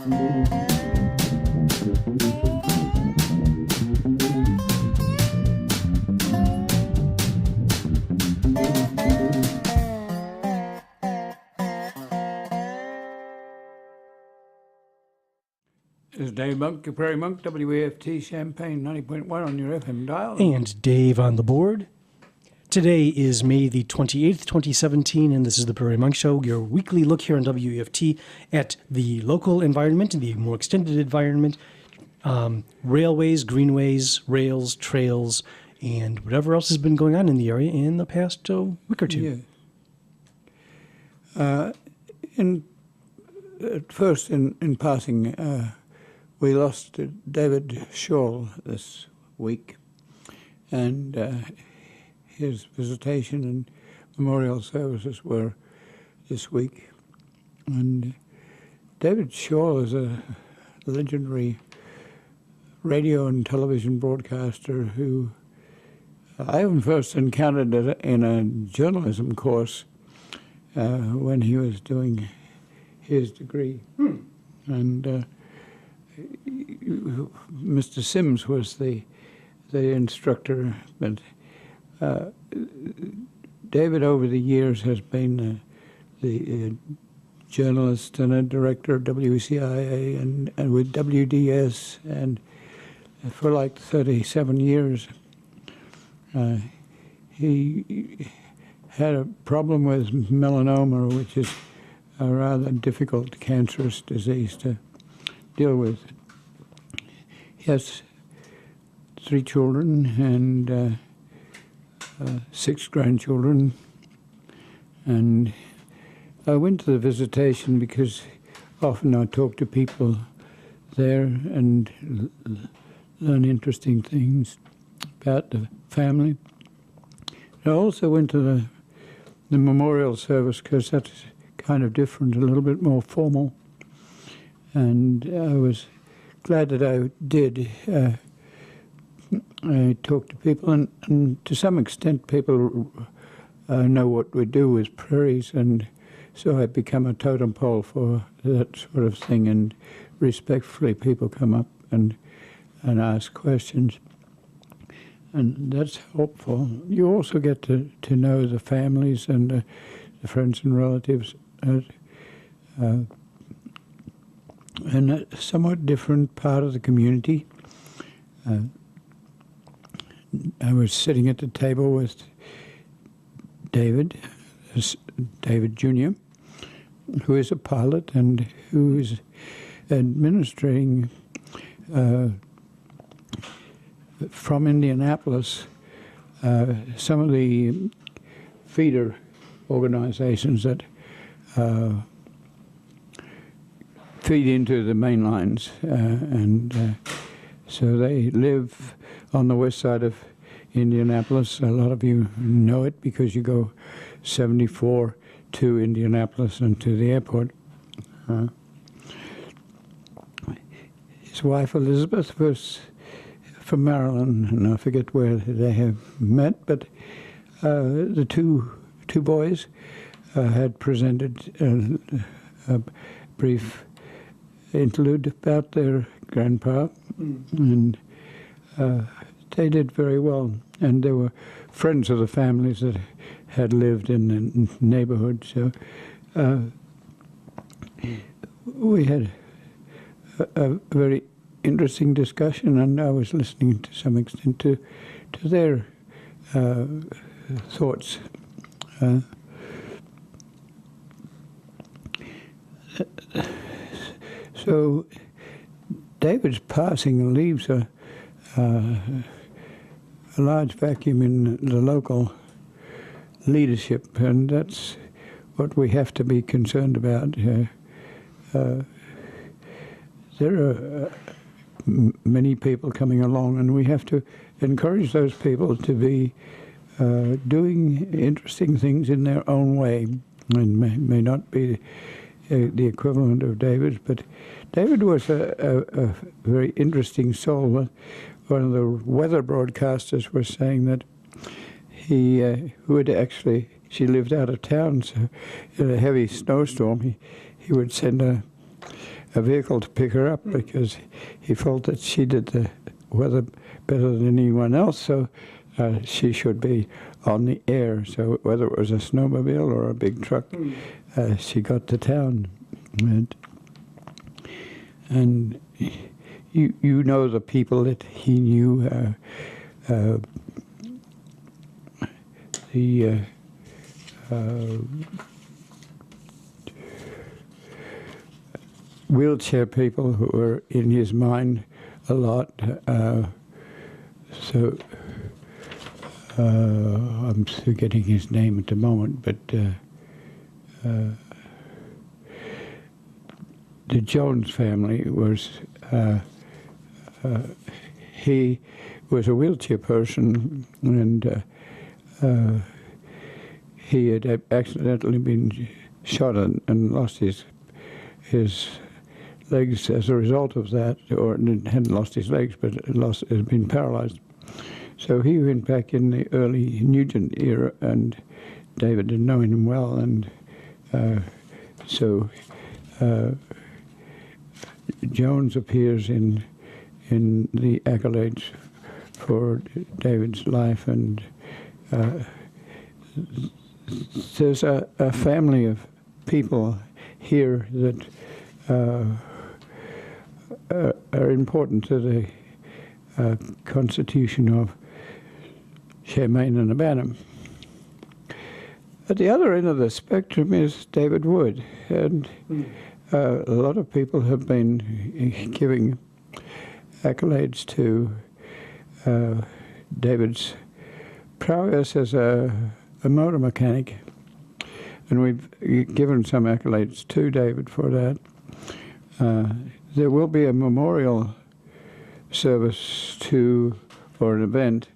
This is Dave Monk, Prairie Monk, WAFT Champaign 90.1 on your FM dial. And Dave on the board. Today is May the 28th, 2017, and this is the Prairie Monk Show, your weekly look here on WAFT at the local environment and the more extended environment, railways, greenways, rails, trails, and whatever else has been going on in the area in the past week or two. Yeah. At first, in passing, we lost David Shaw this week, and his visitation and memorial services were this week. And David Shaw is a legendary radio and television broadcaster who I first encountered in a journalism course when he was doing his degree. And Mr. Sims was the instructor, but David over the years has been the journalist and a director of WCIA and with WDS, and for like 37 years. He had a problem with melanoma, which is a rather difficult cancerous disease to deal with. He has 3 children and 6 grandchildren, and I went to the visitation because often I talk to people there and learn interesting things about the family. I also went to the memorial service because that's kind of different, a little bit more formal. And I was glad that I did. I talked to people, and to some extent people know what we do with prairies, and so I've become a totem pole for that sort of thing, and respectfully people come up and ask questions. And that's helpful. You also get to know the families and the friends and relatives in a somewhat different part of the community. I was sitting at the table with David Jr., who is a pilot and who is administering from Indianapolis some of the feeder organizations that feed into the main lines, and so they live on the west side of Indianapolis. A lot of you know it because you go 74 to Indianapolis and to the airport. His wife Elizabeth was from Maryland, and I forget where they have met, but the two boys had presented a brief interlude about their grandpa, and they did very well. And they were friends of the families that had lived in the neighborhood. So we had a very interesting discussion, and I was listening to some extent to their thoughts. So David's passing leaves a large vacuum in the local leadership, and that's what we have to be concerned about. There are many people coming along, and we have to encourage those people to be doing interesting things in their own way, and may not be the equivalent of David's, but David was a very interesting soul. One of the weather broadcasters was saying that he would actually, she lived out of town, so in a heavy snowstorm, he would send a a vehicle to pick her up because he felt that she did the weather better than anyone else, so she should be on the air. So whether it was a snowmobile or a big truck, she got to town. And you know the people that he knew, the wheelchair people who were in his mind a lot. So I'm forgetting his name at the moment, but the Jones family was, he was a wheelchair person, and he had accidentally been shot and lost his legs as a result of that, or hadn't lost his legs, but had been paralyzed. So he went back in the early Nugent era, and David didn't know him well, and so Jones appears in the accolades for David's life, and there's a family of people here that are important to the constitution of Champaign and Urbana. At the other end of the spectrum is David Wood, and a lot of people have been giving accolades to David's prowess as a motor mechanic, and we've given some accolades to David for that. There will be a memorial service or an event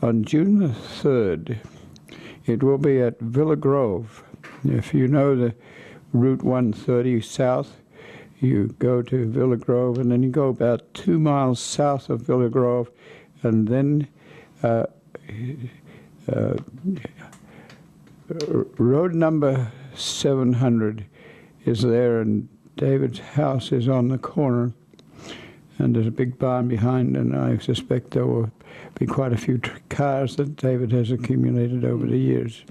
on June the 3rd. It will be at Villa Grove. If you know the Route 130 south, you go to Villa Grove, and then you go about 2 miles south of Villa Grove, and then road number 700 is there, and David's house is on the corner, and there's a big barn behind, and I suspect there will be quite a few cars that David has accumulated over the years.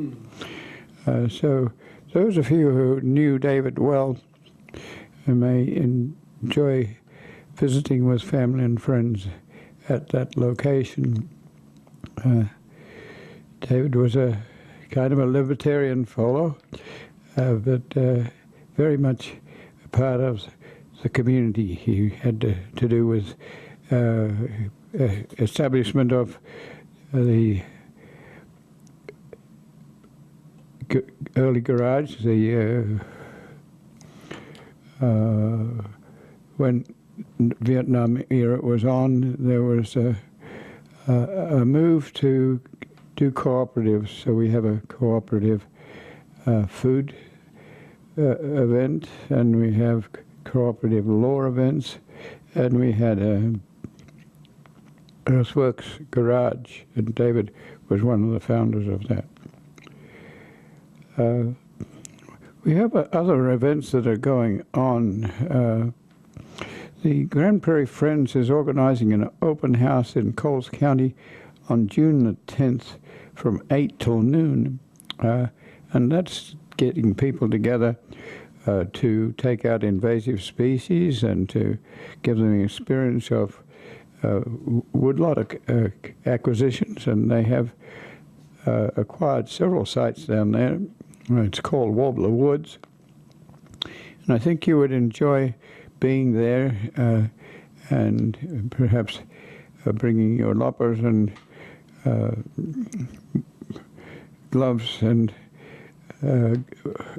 So those of you who knew David well may enjoy visiting with family and friends at that location. David was a kind of a libertarian fellow, but very much a part of the community. He had to do with establishment of the early garage. When Vietnam era was on, there was a move to do cooperatives. So we have a cooperative food event, and we have cooperative law events, and we had a Earthworks garage, and David was one of the founders of that. We have other events that are going on. The Grand Prairie Friends is organizing an open house in Coles County on June the 10th from 8 till noon, and that's getting people together to take out invasive species and to give them the experience of woodlot acquisitions, and they have acquired several sites down there. It's called Warbler Woods, and I think you would enjoy being there and perhaps bringing your loppers and gloves and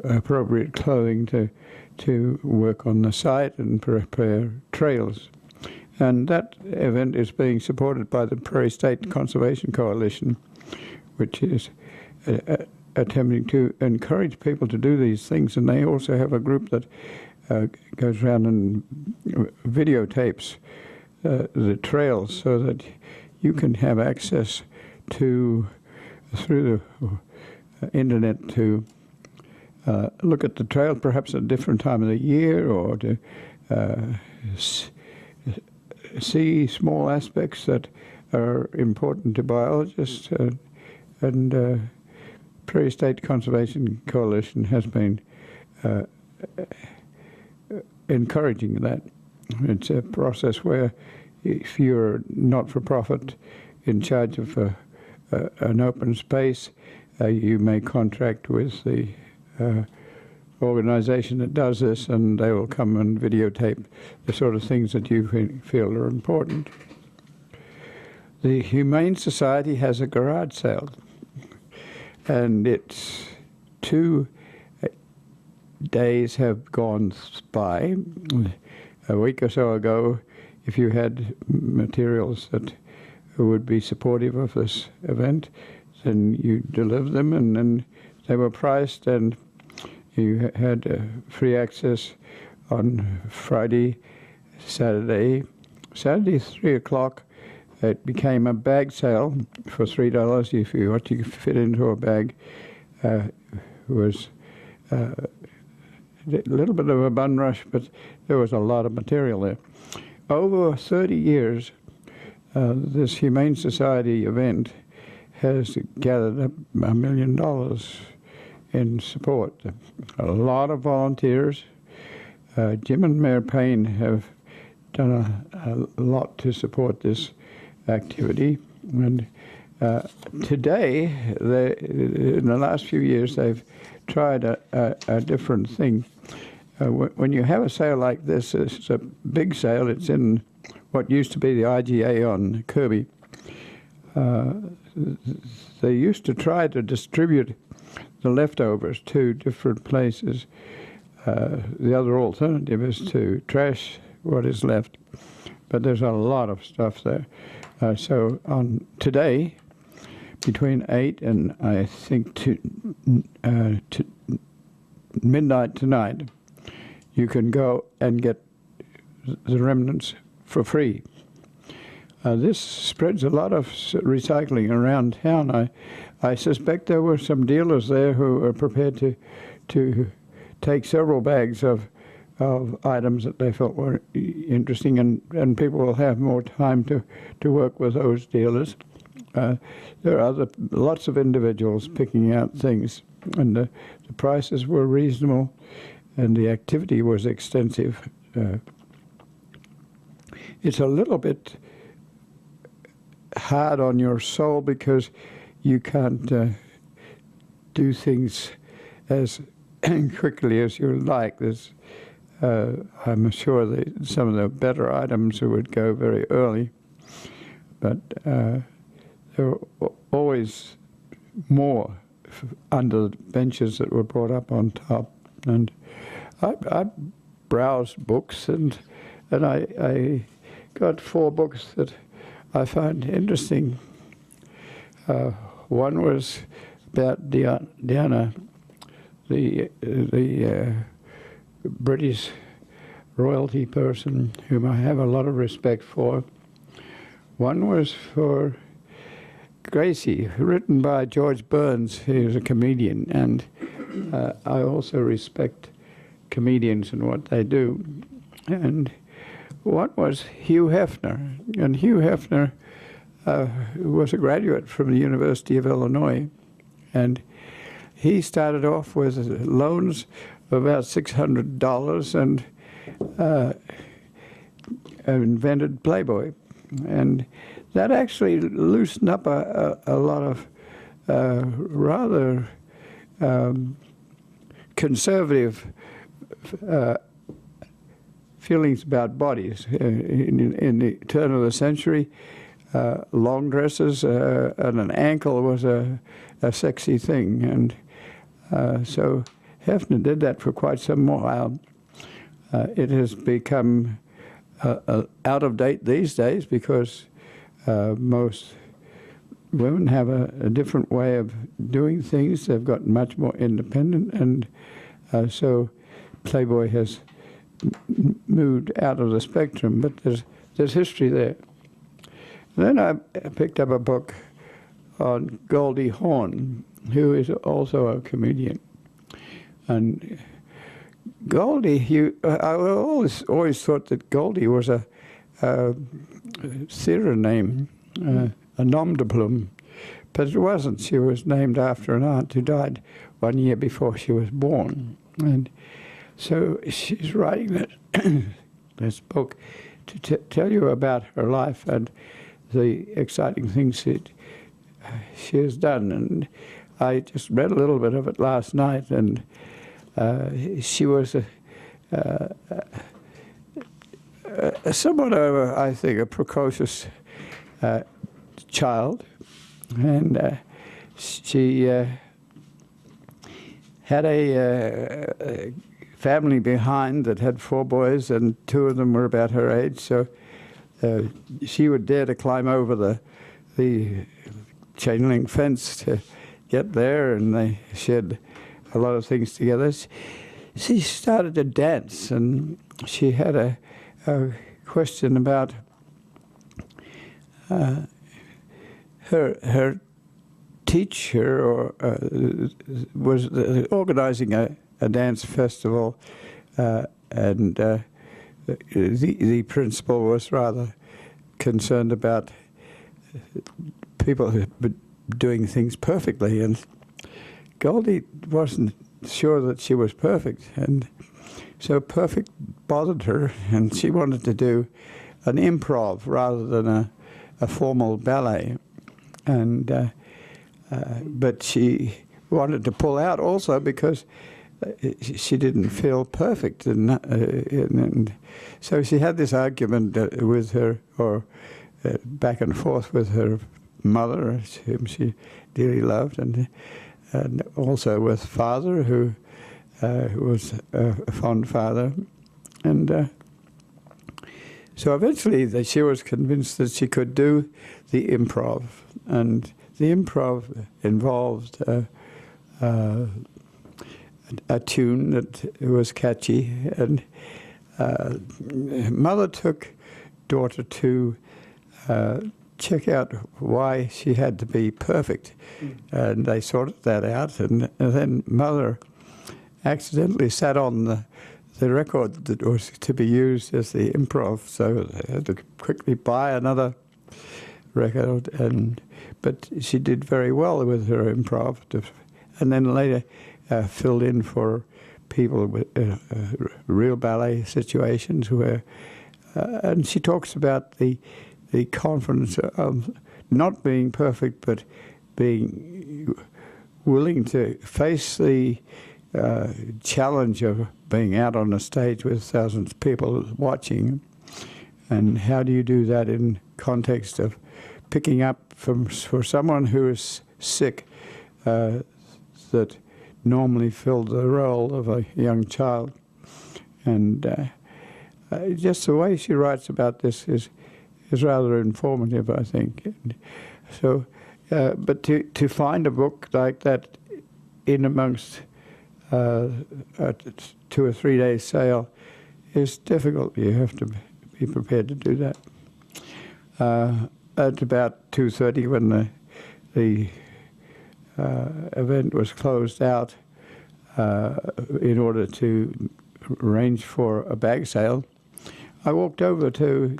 appropriate clothing to work on the site and prepare trails. And that event is being supported by the Prairie State Conservation Coalition, which is attempting to encourage people to do these things. And they also have a group that goes around and videotapes the trails so that you can have access to, through the internet, to look at the trail perhaps at a different time of the year, or to s- see small aspects that are important to biologists, and Prairie State Conservation Coalition has been encouraging that. It's a process where if you're not-for-profit in charge of an open space, you may contract with the organization that does this, and they will come and videotape the sort of things that you feel are important. The Humane Society has a garage sale, and it's 2 days have gone by. A week or so ago, if you had materials that would be supportive of this event, then you deliver them, and then they were priced, and you had free access on Friday, Saturday. Saturday, 3 o'clock, it became a bag sale for $3. If you what you could fit into a bag was a little bit of a bun rush, but there was a lot of material there. Over 30 years, this Humane Society event has gathered up $1 million in support. A lot of volunteers. Jim and Mayor Payne have done a lot to support this activity. And today, in the last few years, they've tried a different thing. When you have a sale like this, it's a big sale. It's in what used to be the IGA on Kirby. They used to try to distribute the leftovers to different places. The other alternative is to trash what is left, but there's a lot of stuff there. So on today, between 8 and I think to midnight tonight, you can go and get the remnants for free. This spreads a lot of recycling around town. I suspect there were some dealers there who are prepared to take several bags of items that they felt were interesting, and people will have more time to work with those dealers. There are lots of individuals picking out things, and the prices were reasonable, and the activity was extensive. It's a little bit hard on your soul because you can't do things as quickly as you like. I'm sure that some of the better items would go very early, but there were always more under the benches that were brought up on top. And I browsed books, and I got 4 books that I find interesting. One was about Diana, the British royalty person whom I have a lot of respect for. One was for Gracie, written by George Burns, who's a comedian, and I also respect comedians and what they do. And one was Hugh Hefner, and Hugh Hefner was a graduate from the University of Illinois, and he started off with loans of about $600 and invented Playboy, and that actually loosened up a lot of rather conservative feelings about bodies. In the turn of the century, long dresses and an ankle was a sexy thing, and so Hefner did that for quite some while. It has become out of date these days because most women have a different way of doing things. They've gotten much more independent, and so Playboy has moved out of the spectrum, but there's history there. Then I picked up a book on Goldie Hawn, who is also a comedian. And Goldie, I always thought that Goldie was a theatre name, a nom de plume, but it wasn't. She was named after an aunt who died 1 year before she was born, and so she's writing this book to tell you about her life and the exciting things that she has done. And I just read a little bit of it last night, and she was somewhat of, I think, a precocious child, and she had a family behind that had 4 boys, and 2 of them were about her age. So she would dare to climb over the chain link fence to get there, and they shared a lot of things together. She started to dance, and she had a question about her teacher, or was organizing a dance festival, and the principal was rather concerned about people doing things perfectly, and Goldie wasn't sure that she was perfect, and so perfect bothered her, and she wanted to do an improv rather than a formal ballet, and but she wanted to pull out also because she didn't feel perfect, and so she had this argument with her, or back and forth with her mother, whom she dearly loved, and also with father, who was a fond father, and so eventually she was convinced that she could do the improv, and the improv involved a tune that was catchy, and mother took daughter to check out why she had to be perfect, and they sorted that out, and then mother accidentally sat on the record that was to be used as the improv, so they had to quickly buy another record, but she did very well with her improv, and then later filled in for people with real ballet situations where, and she talks about the confidence of not being perfect, but being willing to face the challenge of being out on a stage with thousands of people watching. And how do you do that in context of picking up for someone who is sick, that normally filled the role of a young child? And just the way she writes about this is rather informative, I think. And so, but to find a book like that in amongst a 2 or 3 day sale is difficult. You have to be prepared to do that. At about 2:30, when the event was closed out, in order to arrange for a bag sale, I walked over to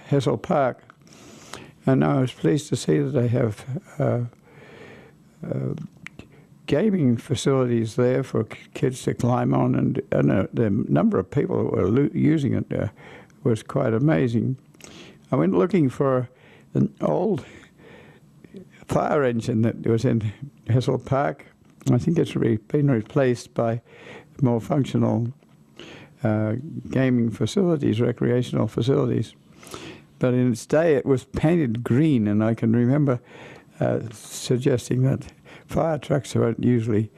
Hessel Park, and I was pleased to see that they have gaming facilities there for kids to climb on, and the number of people who were using it was quite amazing. I went looking for an old fire engine that was in Hessel Park. I think it's been replaced by more functional gaming facilities, recreational facilities. But in its day, it was painted green, and I can remember suggesting that fire trucks weren't usually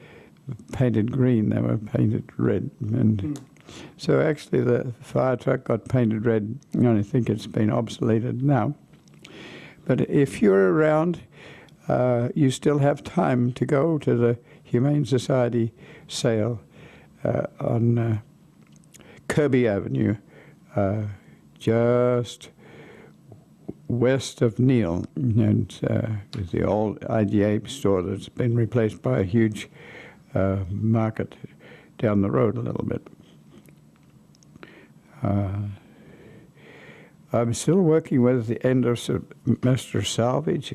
painted green; they were painted red. And so, actually, the fire truck got painted red. I think it's been obsoleted now. But if you're around, you still have time to go to the Humane Society sale on Kirby Avenue, just west of Neal, and the old IGA store that's been replaced by a huge market down the road a little bit. I'm still working with the end of semester salvage.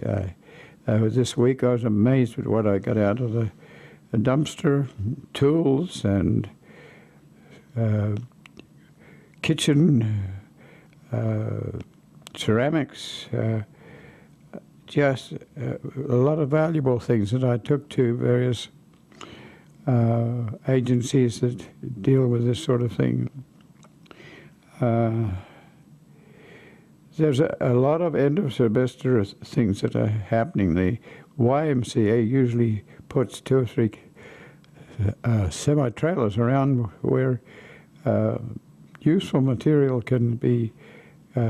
This week I was amazed at what I got out of the dumpster, tools and kitchen, ceramics, just a lot of valuable things that I took to various agencies that deal with this sort of thing. There's a lot of end of semester things that are happening. The YMCA usually puts 2 or 3 semi-trailers around where useful material can be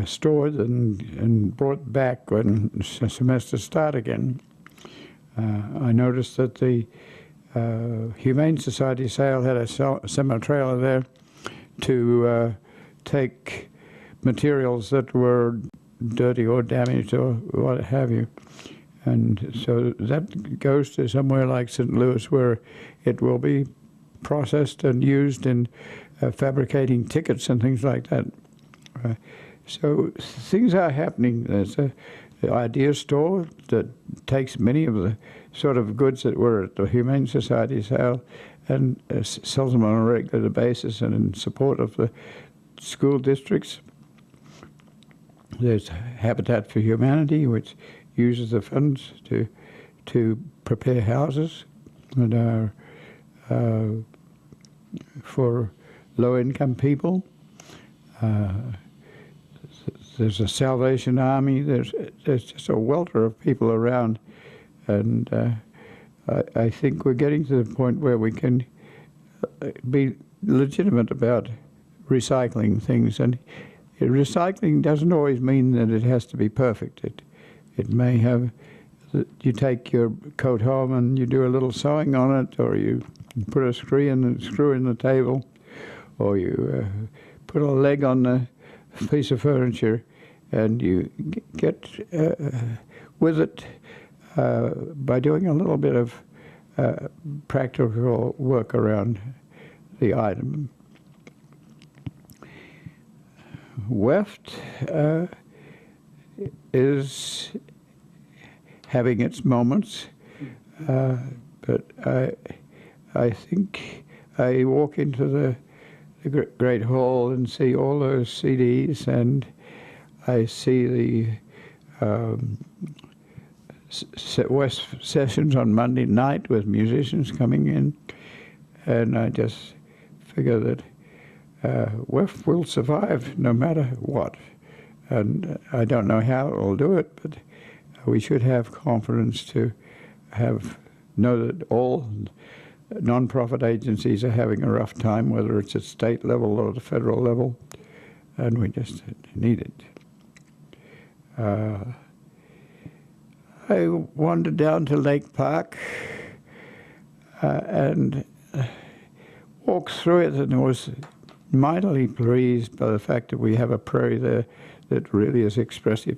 stored and brought back when semesters start again. I noticed that the Humane Society sale had a semi-trailer there to take materials that were dirty or damaged or what have you. And so that goes to somewhere like St. Louis, where it will be processed and used in fabricating tickets and things like that. So things are happening. There's the idea store that takes many of the sort of goods that were at the Humane Society sale and sells them on a regular basis and in support of the school districts. There's Habitat for Humanity, which uses the funds to prepare houses that are for low-income people. There's a Salvation Army. There's just a welter of people around, and I think we're getting to the point where we can be legitimate about recycling things. And recycling doesn't always mean that it has to be perfect. It may have, you take your coat home and you do a little sewing on it, or you put a screw in the table, or you put a leg on a piece of furniture, and you get with it by doing a little bit of practical work around the item. WEFT is having its moments, but I think I walk into the Great Hall and see all those CDs, and I see the West sessions on Monday night with musicians coming in, and I just figure that WEF will survive no matter what. And I don't know how it will do it, but we should have confidence to know that all non-profit agencies are having a rough time, whether it's at state level or the federal level, and we just need it. I wandered down to Lake Park and walked through it, and was mightily pleased by the fact that we have a prairie there that really is expressive.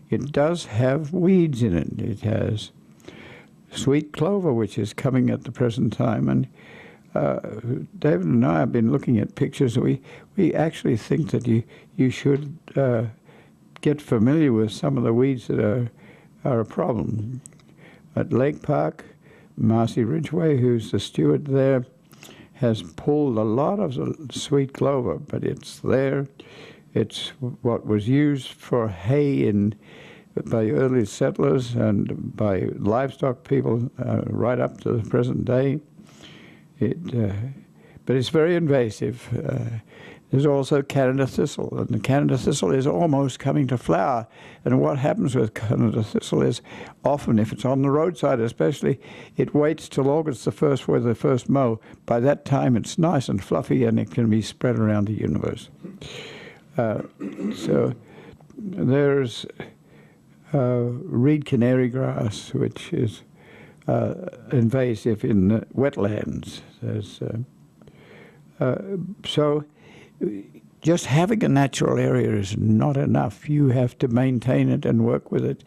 It does have weeds in it. It has sweet clover, which is coming at the present time, and David and I have been looking at pictures. We actually think that you should get familiar with some of the weeds that are a problem. At Lake Park, Marcy Ridgway, who's the steward there, has pulled a lot of the sweet clover, but it's there. It's what was used for hay by early settlers and by livestock people right up to the present day. But it's very invasive. There's also Canada thistle, and the Canada thistle is almost coming to flower. And what happens with Canada thistle is often, if it's on the roadside especially, it waits till August the 1st where they first mow. By that time it's nice and fluffy and it can be spread around the universe. So there's reed canary grass, which is invasive in wetlands. So just having a natural area is not enough. You have to maintain it and work with it.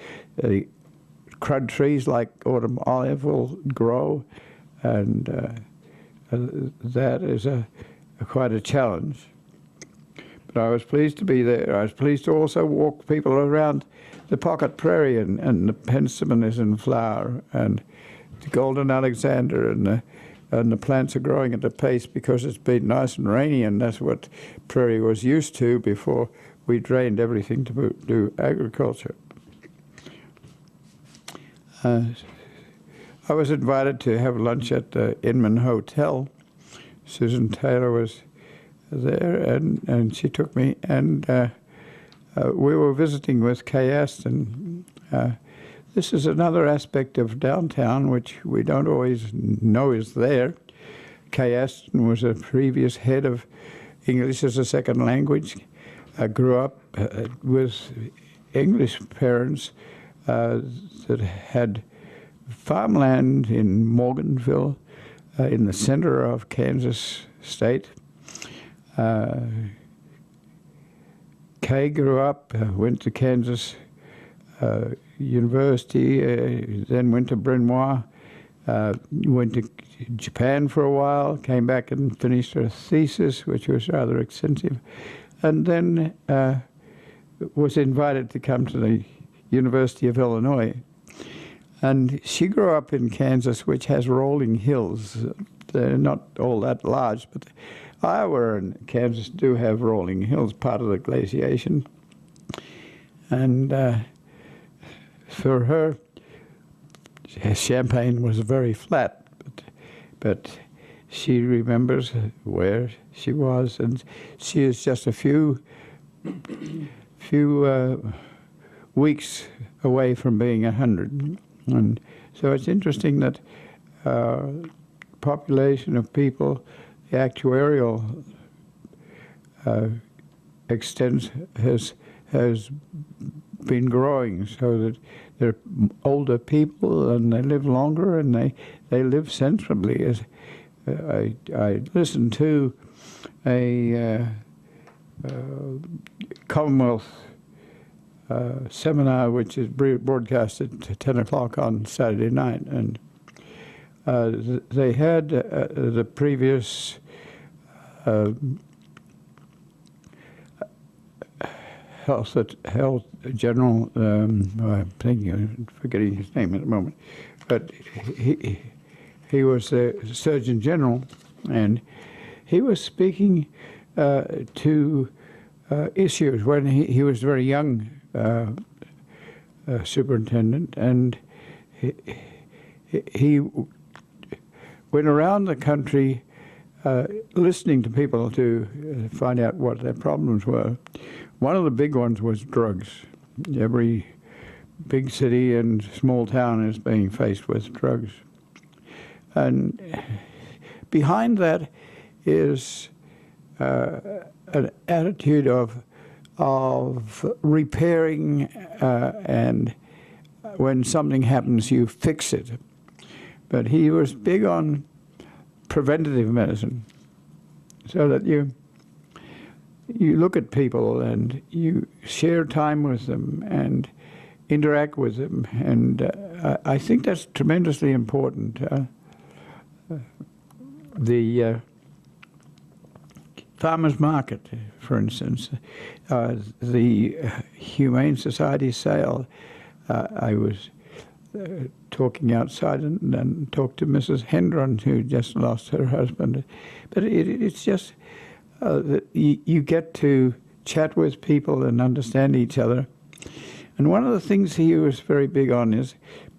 Crud trees like autumn olive will grow, and that is quite a challenge. But I was pleased to be there. I was pleased to also walk people around the Pocket Prairie, and the penstemon is in flower, and the golden Alexander, and the plants are growing at a pace because it's been nice and rainy, and that's what Prairie was used to before we drained everything to do agriculture. I was invited to have lunch at the Inman Hotel. Susan Taylor was there, and she took me, and we were visiting with Kay Aston. This is another aspect of downtown which we don't always know is there. Kay Aston was a previous head of English as a second language. I grew up with English parents that had farmland in Morganville, in the center of Kansas State. Kay grew up, went to Kansas University, then went to Bryn Mawr, went to Japan for a while, came back and finished her thesis, which was rather extensive, and then was invited to come to the University of Illinois. And she grew up in Kansas, which has rolling hills. They're not all that large, but Iowa and Kansas do have rolling hills, part of the glaciation. And for her, Champaign was very flat, but she remembers where she was, and she is just a few weeks away from being 100. And so it's interesting that population of people, the actuarial extent has been growing, so that they're older people and they live longer and they live sensibly. As I listened to a Commonwealth seminar, which is broadcasted at 10 o'clock on Saturday night, and they had the previous health general. I'm forgetting his name at the moment, but he was the Surgeon General, and he was speaking to issues when he was very young. Superintendent, and he went around the country listening to people to find out what their problems were. One of the big ones was drugs. Every big city and small town is being faced with drugs. And behind that is an attitude of repairing, and when something happens, you fix it. But he was big on preventative medicine, so that you look at people and you share time with them and interact with them, and I think that's tremendously important. The farmers market, for instance, the Humane Society sale. I was talking outside and talked to Mrs. Hendron, who just lost her husband. But it's just that you get to chat with people and understand each other. And one of the things he was very big on is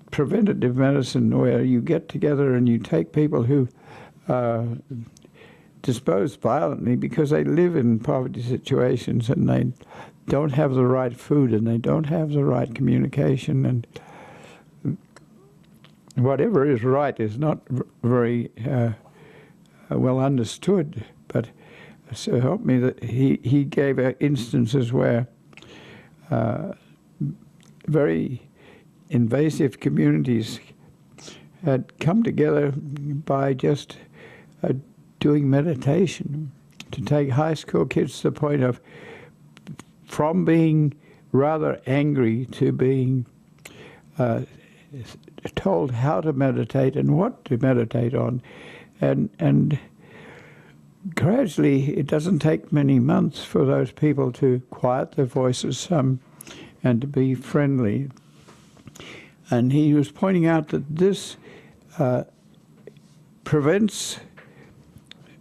preventative medicine, where you get together and you take people who disposed violently because they live in poverty situations and they don't have the right food and they don't have the right communication, and whatever is right is not very well understood. But so help me that he gave instances where very invasive communities had come together by just doing meditation, to take high school kids to the point of from being rather angry to being told how to meditate and what to meditate on, and gradually, it doesn't take many months for those people to quiet their voices some and to be friendly. And he was pointing out that this prevents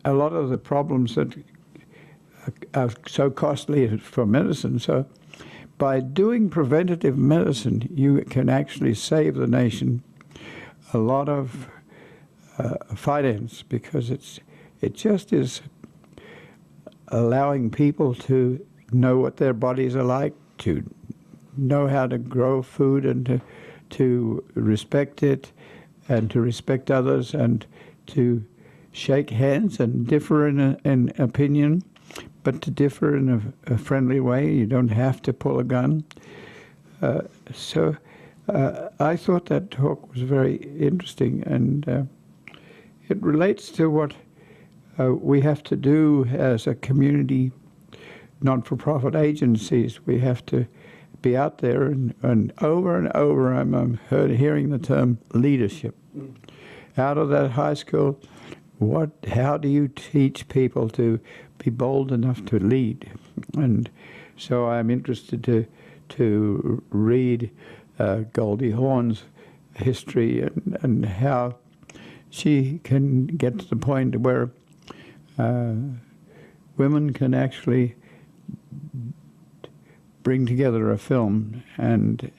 a lot of the problems that are so costly for medicine. So by doing preventative medicine, you can actually save the nation a lot of finance, because it just is allowing people to know what their bodies are like, to know how to grow food, and to respect it, and to respect others, and to shake hands and differ in opinion, but to differ in a friendly way. You don't have to pull a gun. So I thought that talk was very interesting, and it relates to what we have to do as a community, not-for-profit agencies. We have to be out there, and over I'm hearing the term leadership. Out of that high school, how do you teach people to be bold enough to lead? And so I'm interested to read Goldie Hawn's history, and how she can get to the point where women can actually bring together a film. And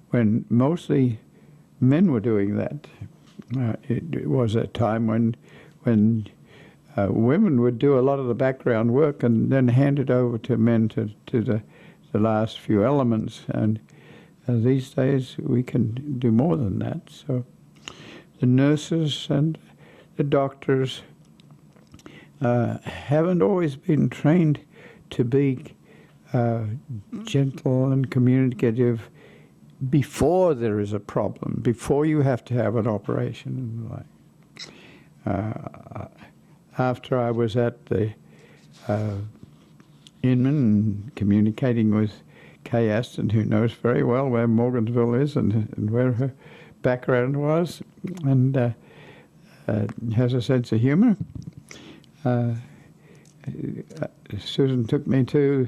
when mostly men were doing that, it was a time when women would do a lot of the background work and then hand it over to men to the last few elements. And these days we can do more than that. So the nurses and the doctors haven't always been trained to be gentle and communicative before there is a problem, before you have to have an operation and the like. After I was at the Inman communicating with Kay Aston, who knows very well where Morgansville is and where her background was, and has a sense of humor. Susan took me to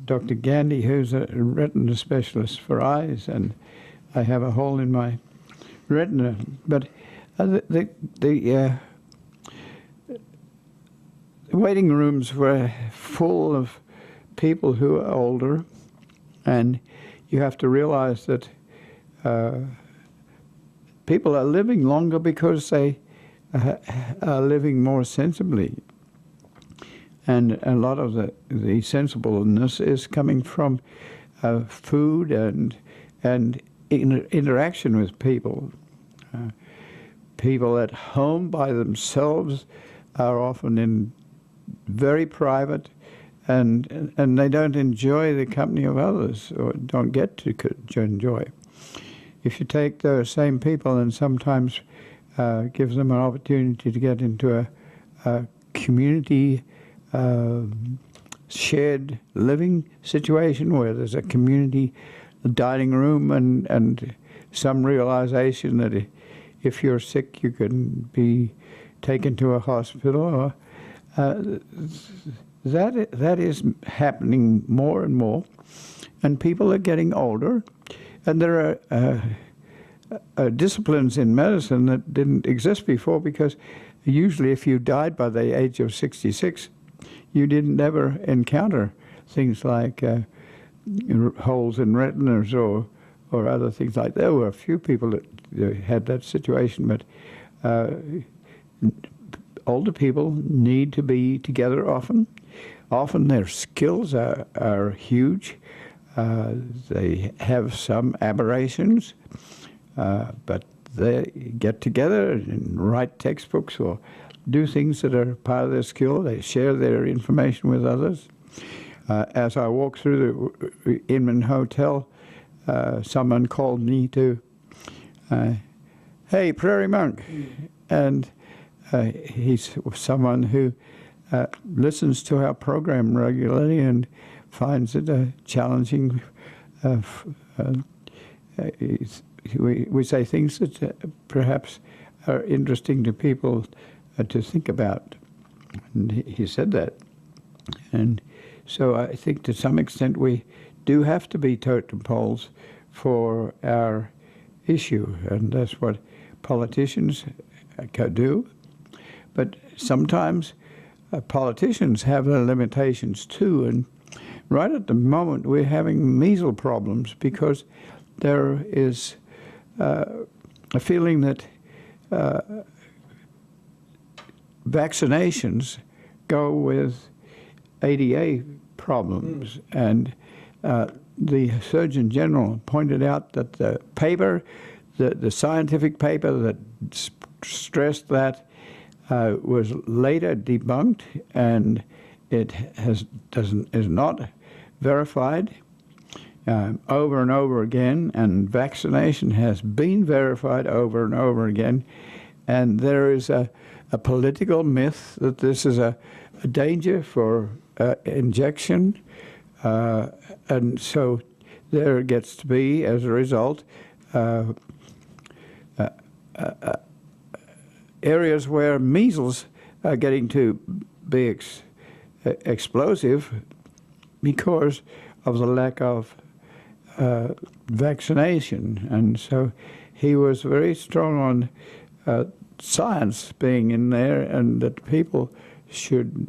Dr. Gandy, who's a retina specialist for eyes, and I have a hole in my retina. But the waiting rooms were full of people who are older, and you have to realize that people are living longer because they are living more sensibly. And a lot of the sensibleness is coming from food and interaction with people. People at home by themselves are often very private, and they don't enjoy the company of others, or don't get to enjoy. If you take those same people and sometimes give them an opportunity to get into a community shared living situation where there's a community dining room and some realization that if you're sick you can be taken to a hospital, that is happening more and more, and people are getting older, and there are disciplines in medicine that didn't exist before, because usually if you died by the age of 66, you didn't ever encounter things like holes in retinas or other things like that. There were a few people that had that situation, but older people need to be together often. Often their skills are huge. They have some aberrations, but they get together and write textbooks or do things that are part of their skill. They share their information with others. As I walked through the Inman Hotel, someone called me to, hey, Prairie Monk. And he's someone who listens to our program regularly and finds it challenging. We say things that perhaps are interesting to people to think about. And he said that. And so I think to some extent we do have to be totem poles for our issue, and that's what politicians do. But sometimes politicians have their limitations too, and right at the moment we're having measles problems because there is a feeling that vaccinations go with ADA problems, and the Surgeon General pointed out that the paper, the scientific paper that stressed that was later debunked, and it is not verified over and over again, and vaccination has been verified over and over again, and there is a political myth that this is a danger for injection, and so there gets to be, as a result, areas where measles are getting to be explosive because of the lack of vaccination. And so he was very strong on science being in there, and that people should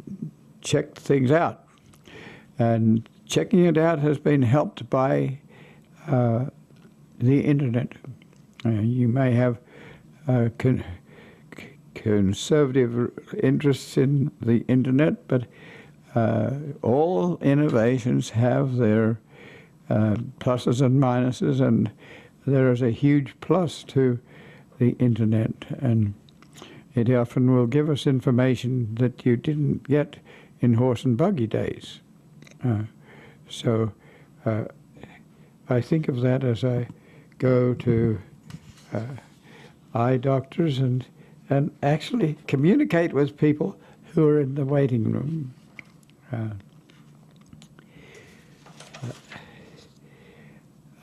check things out. And checking it out has been helped by the internet. You may have conservative interests in the internet, but all innovations have their pluses and minuses, and there is a huge plus to the internet, and it often will give us information that you didn't get in horse and buggy days. So I think of that as I go to eye doctors and actually communicate with people who are in the waiting room.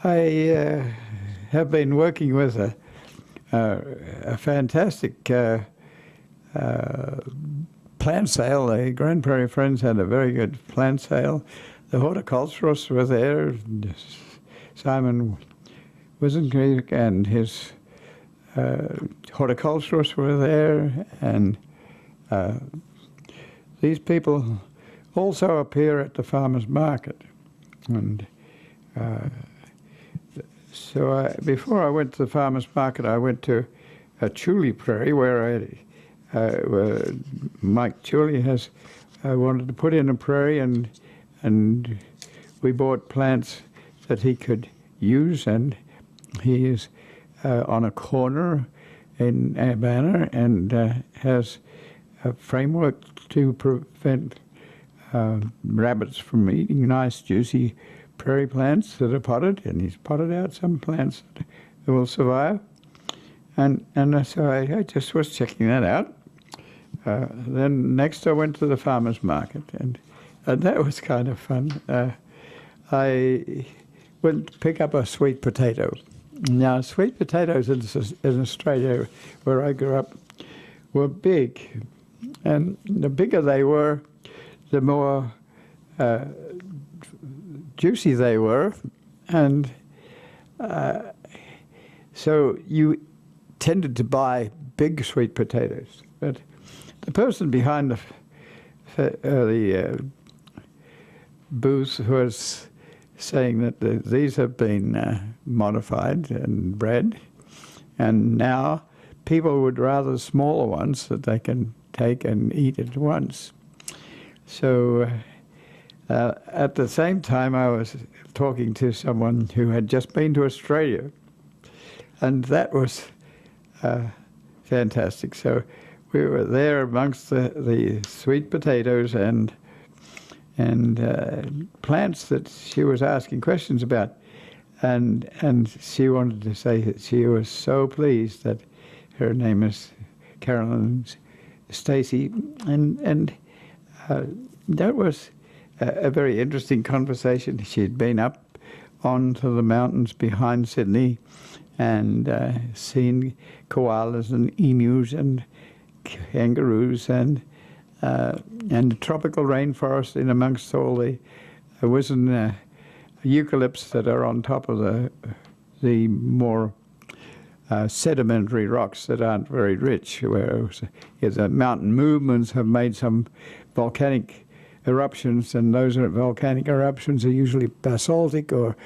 I have been working with a fantastic plant sale. The Grand Prairie Friends had a very good plant sale. The horticulturists were there. Simon Wisenkrieg and his horticulturists were there, and these people also appear at the farmers market. And so before I went to the farmers market, I went to Chuli Prairie, where Mike Chuli has wanted to put in a prairie, and we bought plants that he could use, and he is on a corner in Urbana and has a framework to prevent rabbits from eating nice, juicy prairie plants that are potted, and he's potted out some plants that will survive. And so I just was checking that out. Then next I went to the farmer's market, and that was kind of fun. I went to pick up a sweet potato. Now, sweet potatoes in Australia, where I grew up, were big. And the bigger they were, the more juicy they were. And so you tended to buy big sweet potatoes. But the person behind the booth was saying that these have been modified and bred, and now people would rather smaller ones that they can take and eat at once. So at the same time, I was talking to someone who had just been to Australia, and that was fantastic. So we were there amongst the sweet potatoes and plants that she was asking questions about, and she wanted to say that she was so pleased that her name is Carolyn Stacy, and that was a very interesting conversation. She'd been up onto the mountains behind Sydney and seen koalas and emus and kangaroos and the tropical rainforest in amongst all the wizen eucalypts that are on top of the more sedimentary rocks that aren't very rich, where the mountain movements have made some volcanic eruptions, and those volcanic eruptions are usually basaltic or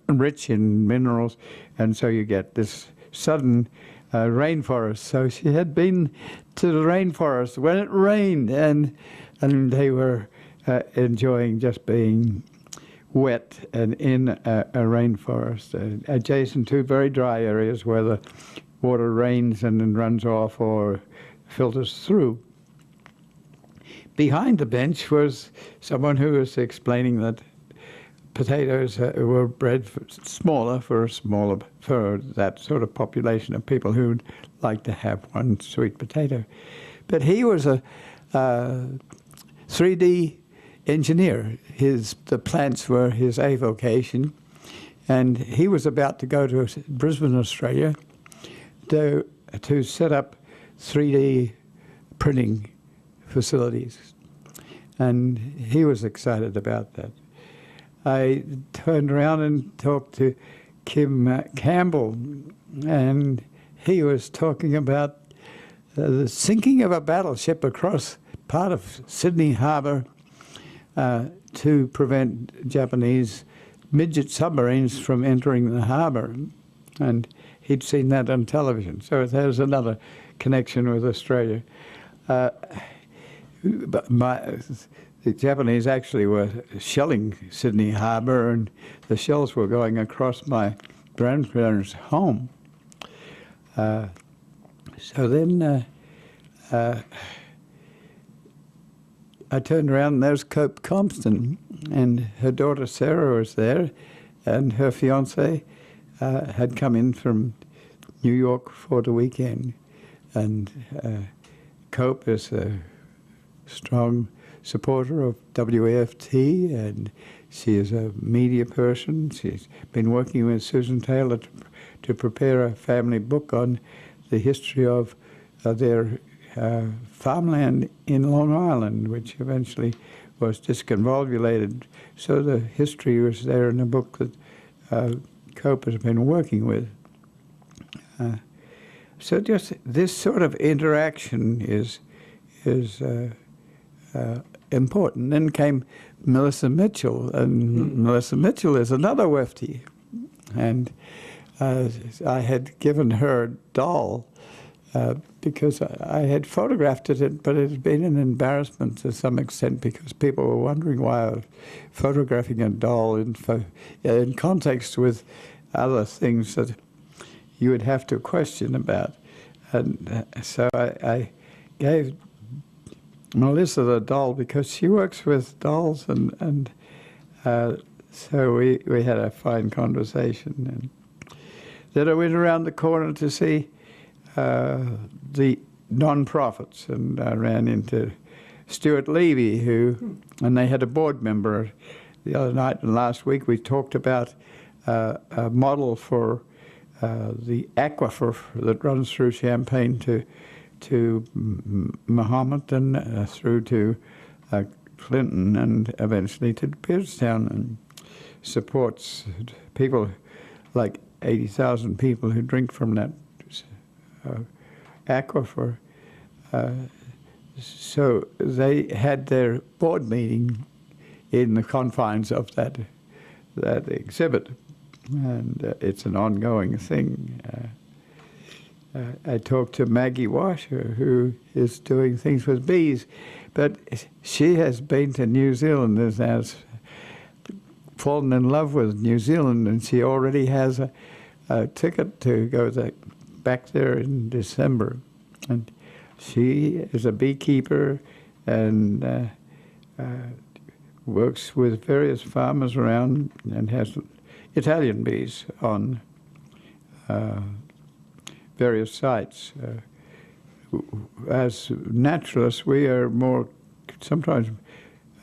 rich in minerals, and so you get this sudden rainforest. So she had been to the rainforest when it rained, and they were enjoying just being wet and in a rainforest, adjacent to very dry areas where the water rains and then runs off or filters through. Behind the bench was someone who was explaining that potatoes were bred smaller for that sort of population of people who'd like to have one sweet potato. But he was a 3D engineer. The plants were his avocation, and he was about to go to Brisbane, Australia, to set up 3D printing facilities, and he was excited about that. I turned around and talked to Kim Campbell, and he was talking about the sinking of a battleship across part of Sydney Harbour to prevent Japanese midget submarines from entering the harbour. And he'd seen that on television. So there's another connection with Australia. But the Japanese actually were shelling Sydney Harbour, and the shells were going across my grandparents' home. So then I turned around, and there's Cope Compton, and her daughter Sarah was there, and her fiancé had come in from New York for the weekend. And Cope is a strong supporter of WAFT, and she is a media person. She's been working with Susan Taylor to prepare a family book on the history of their farmland in Long Island, which eventually was disconvolvulated. So the history was there in a book that Cope has been working with. So just this sort of interaction is important. Then came Melissa Mitchell, and Melissa Mitchell is another Wefty. And I had given her a doll because I had photographed it, but it had been an embarrassment to some extent because people were wondering why I was photographing a doll in context with other things that you would have to question about. And so I gave Melissa the doll because she works with dolls, and so we had a fine conversation. And then I went around the corner to see the non-profits, and I ran into Stuart Levy, and they had a board member the other night, and last week we talked about a model for the aquifer that runs through Champaign to Mahomet and through to Clinton and eventually to Beardstown, and supports people like 80,000 people who drink from that aquifer. So they had their board meeting in the confines of that exhibit, and it's an ongoing thing. I talked to Maggie Washer, who is doing things with bees, but she has been to New Zealand and has fallen in love with New Zealand, and she already has a ticket to go back there in December. And she is a beekeeper and works with various farmers around and has Italian bees on various sites. As naturalists, we are more sometimes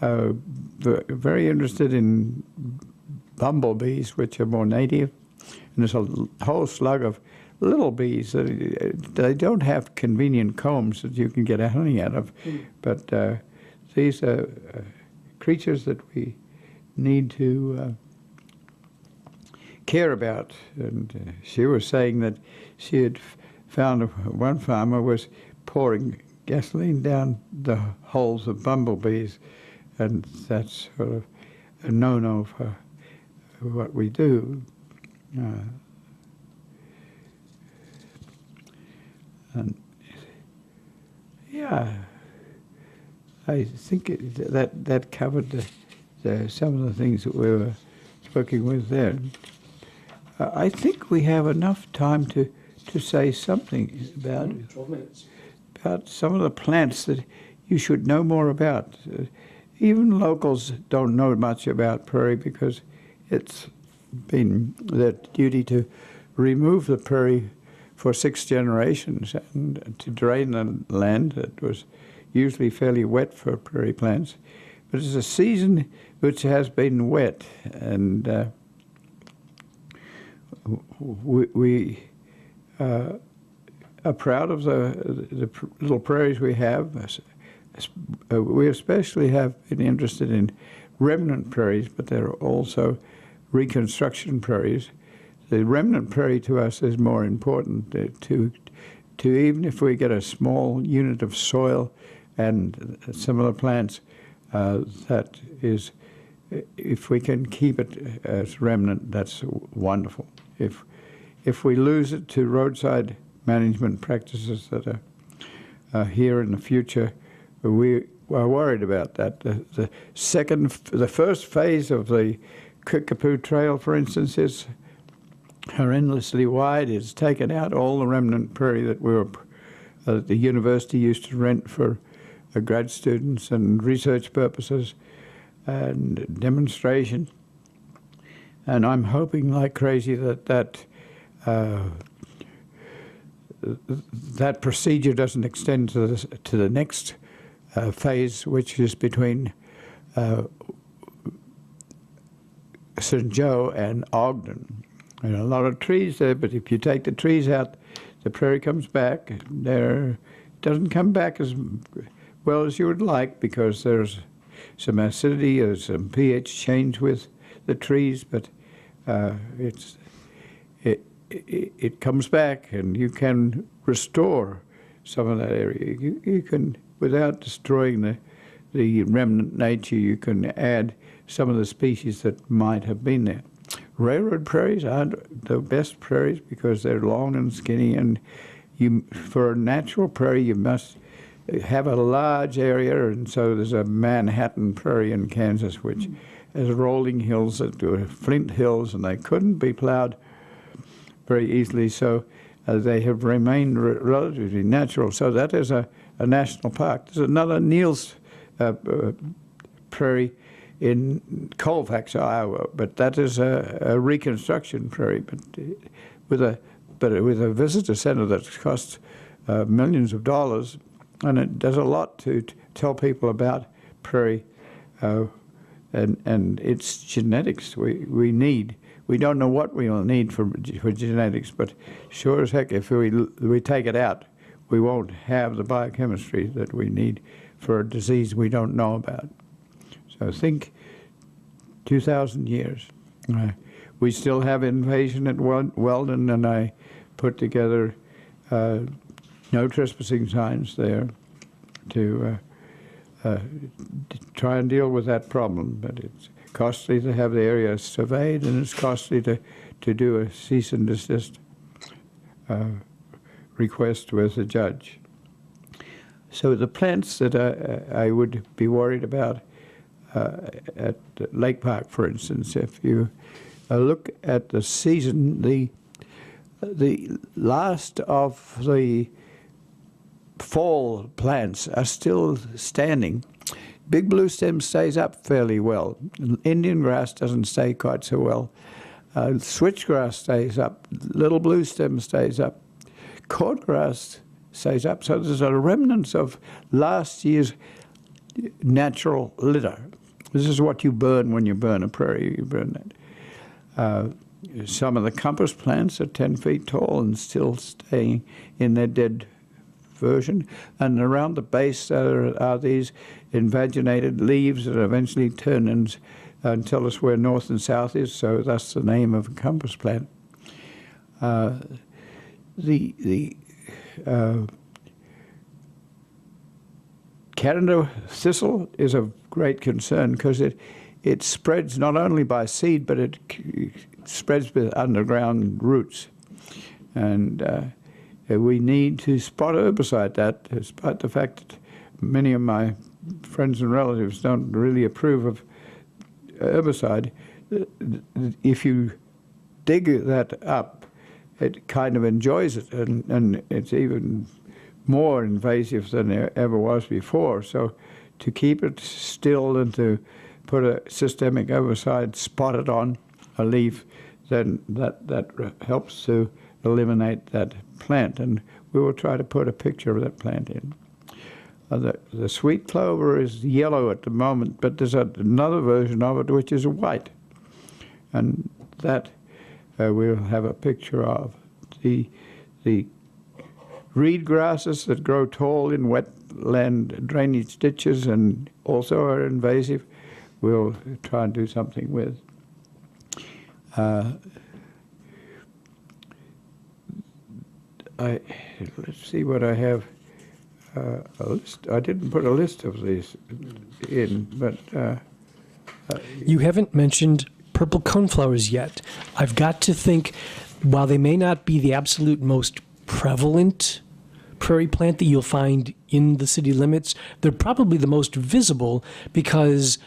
very interested in bumblebees, which are more native, And there's a whole slug of little bees. They don't have convenient combs that you can get honey out of, but these are creatures that we need to care about. And she was saying that she had found one farmer was pouring gasoline down the holes of bumblebees, and that's sort of a no-no for what we do. And yeah, I think that covered some of the things that we were working with there. I think we have enough time to say something about 12 minutes. About some of the plants that you should know more about. Even locals don't know much about prairie because it's been their duty to remove the prairie for 6 generations and to drain the land that was usually fairly wet for prairie plants. But it's a season which has been wet, and we are proud of the little prairies we have. We especially have been interested in remnant prairies, but there are also reconstruction prairies. The remnant prairie to us is more important to even if we get a small unit of soil and similar plants, that is, if we can keep it as remnant, that's wonderful. If we lose it to roadside management practices that are here in the future, we are worried about that. The first phase of the Kickapoo Trail, for instance, is horrendously wide. It's taken out all the remnant prairie that the university used to rent for grad students and research purposes and demonstration. And I'm hoping like crazy that procedure doesn't extend to the next phase, which is between St. Joe and Ogden. There are a lot of trees there, but if you take the trees out, the prairie comes back. It doesn't come back as well as you would like because there's some acidity or some pH change with the trees, but it comes back, and you can restore some of that area. You can, without destroying the remnant nature, you can add some of the species that might have been there. Railroad prairies aren't the best prairies because they're long and skinny, and for a natural prairie you must have a large area, and so there's a Manhattan prairie in Kansas which has rolling hills that were flint hills, and they couldn't be plowed very easily, so they have remained relatively natural. So that is a national park. There's another Neal's prairie in Colfax, Iowa, but that is a reconstruction prairie, but with a visitor center that costs millions of dollars, and it does a lot to tell people about prairie and its genetics. We don't know what we will need for genetics, but sure as heck, if we take it out, we won't have the biochemistry that we need for a disease we don't know about. So think 2,000 years. We still have invasion at Weldon, and I put together no trespassing signs there to try and deal with that problem. But it's costly to have the area surveyed, and it's costly to do a cease and desist request with the judge. So the plants that I would be worried about at Lake Park, for instance, if you look at the season, the last of the fall plants are still standing. Big blue stem stays up fairly well. Indian grass doesn't stay quite so well. Switchgrass stays up. Little blue stem stays up. Cordgrass stays up. So there's a remnants of last year's natural litter. This is what you burn when you burn a prairie. You burn that. Some of the compass plants are 10 feet tall and still staying in their dead version. And around the base are these invaginated leaves that eventually turn and tell us where north and south is, so that's the name of a compass plant. The Canada thistle is of great concern because it spreads not only by seed, but it spreads with underground roots. And we need to spot herbicide that, despite the fact that many of my friends and relatives don't really approve of herbicide. If you dig that up, it kind of enjoys it, and it's even more invasive than it ever was before. So to keep it still and to put a systemic herbicide spotted on a leaf, then that helps to eliminate that plant. And we will try to put a picture of that plant in. The sweet clover is yellow at the moment, but there's another version of it which is white. And that we'll have a picture of. The reed grasses that grow tall in wetland drainage ditches and also are invasive, we'll try and do something with. Let's see what I have. A list. I didn't put a list of these in, but you haven't mentioned purple coneflowers yet. I've got to think, while they may not be the absolute most prevalent prairie plant that you'll find in the city limits, they're probably the most visible because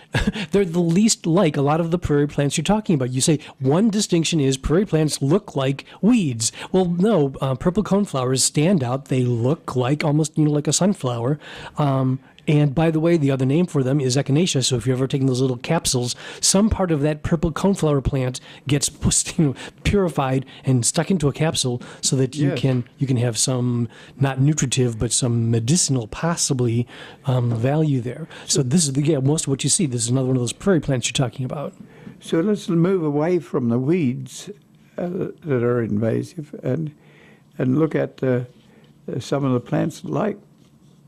they're the least like a lot of the prairie plants you're talking about. You say one distinction is prairie plants look like weeds. Well, no, purple coneflowers stand out. They look like almost, like a sunflower. And by the way, the other name for them is echinacea. So if you're ever taking those little capsules, some part of that purple coneflower plant gets purified and stuck into a capsule so that you can have some, not nutritive, but some medicinal possibly value there. So this is most of what you see. This is another one of those prairie plants you're talking about. So let's move away from the weeds that are invasive and look at some of the plants like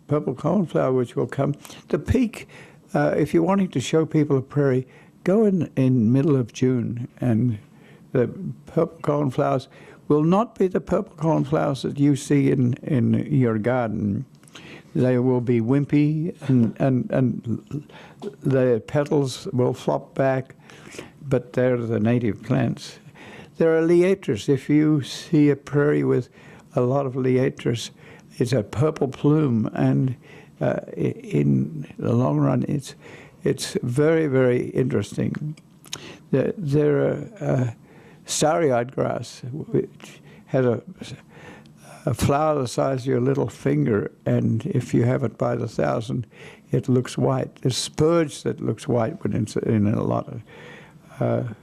purple coneflower, which will come. The peak, if you're wanting to show people a prairie, go in middle of June, and the purple coneflowers will not be the purple coneflowers that you see in your garden. They will be wimpy, and the petals will flop back, but they're the native plants. There are liatris. If you see a prairie with a lot of liatris, it's a purple plume, and in the long run, it's very, very interesting. There are starry-eyed grass, which has a flower the size of your little finger, and if you have it by the thousand, it looks white. There's spurge that looks white when it's in a lot of.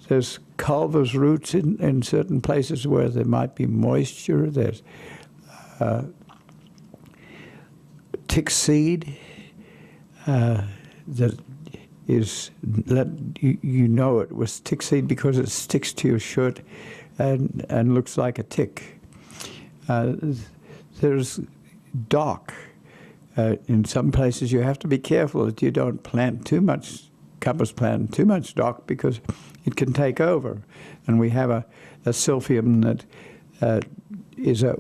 There's culver's roots in certain places where there might be moisture. There's tick seed that is that it was tick seed because it sticks to your shirt and looks like a tick. There's dock. In some places you have to be careful that you don't plant too much dock because it can take over. And we have a silphium that is a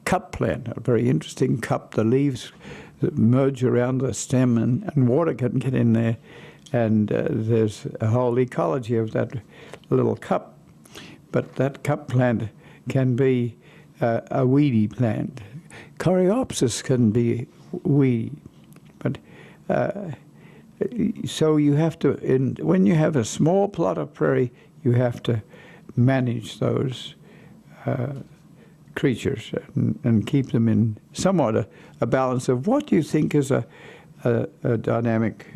cup plant, a very interesting cup. The leaves merge around the stem and water can get in there, and there's a whole ecology of that little cup. But that cup plant can be a weedy plant. Coreopsis can be weedy, but so you have to, when you have a small plot of prairie, you have to manage those creatures and keep them in somewhat a balance of what you think is a dynamic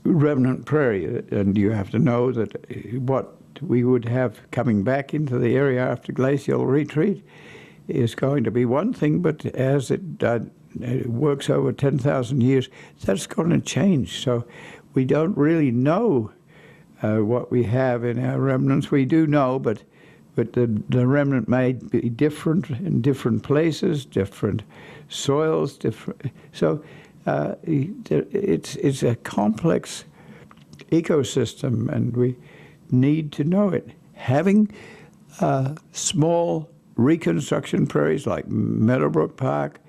remnant prairie. And you have to know that what we would have coming back into the area after glacial retreat is going to be one thing, but as it works over 10,000 years, that's going to change. So we don't really know what we have in our remnants. We do know, but the remnant may be different in different places, different soils, different. So it's a complex ecosystem, and we need to know it. Having small reconstruction prairies like Meadowbrook Park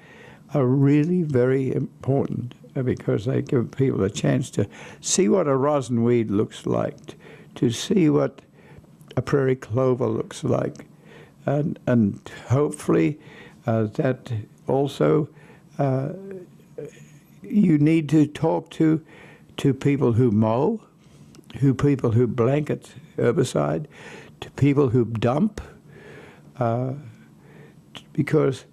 are really very important because they give people a chance to see what a rosinweed looks like, to see what a prairie clover looks like, and hopefully that also you need to talk to people who mow, people who blanket herbicide, to people who dump, because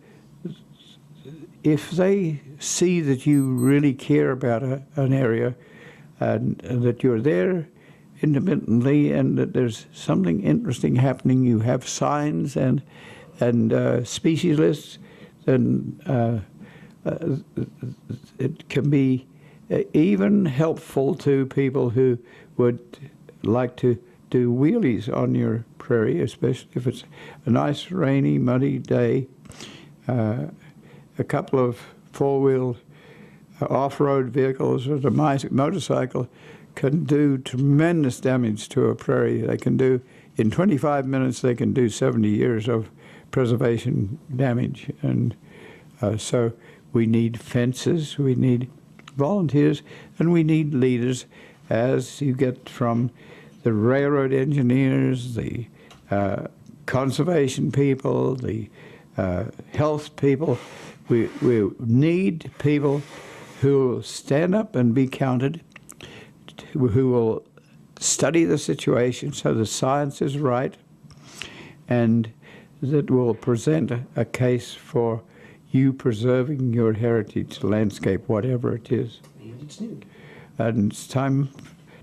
if they see that you really care about an area and that you're there intermittently and that there's something interesting happening, you have signs and species lists, then it can be even helpful to people who would like to do wheelies on your prairie, especially if it's a nice rainy, muddy day. A couple of four-wheel off-road vehicles or a motorcycle can do tremendous damage to a prairie. They can do, in 25 minutes, they can do 70 years of preservation damage. And so we need fences, we need volunteers, and we need leaders, as you get from the railroad engineers, the conservation people, the health people. We need people who will stand up and be counted, who will study the situation so the science is right, and that will present a case for you preserving your heritage landscape, whatever it is. And it's time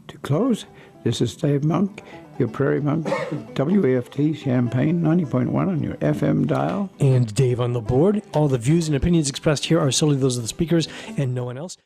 to close. This is Dave Monk, your Prairie Monk, WAFT Champaign 90.1 on your FM dial. And Dave on the board. All the views and opinions expressed here are solely those of the speakers and no one else.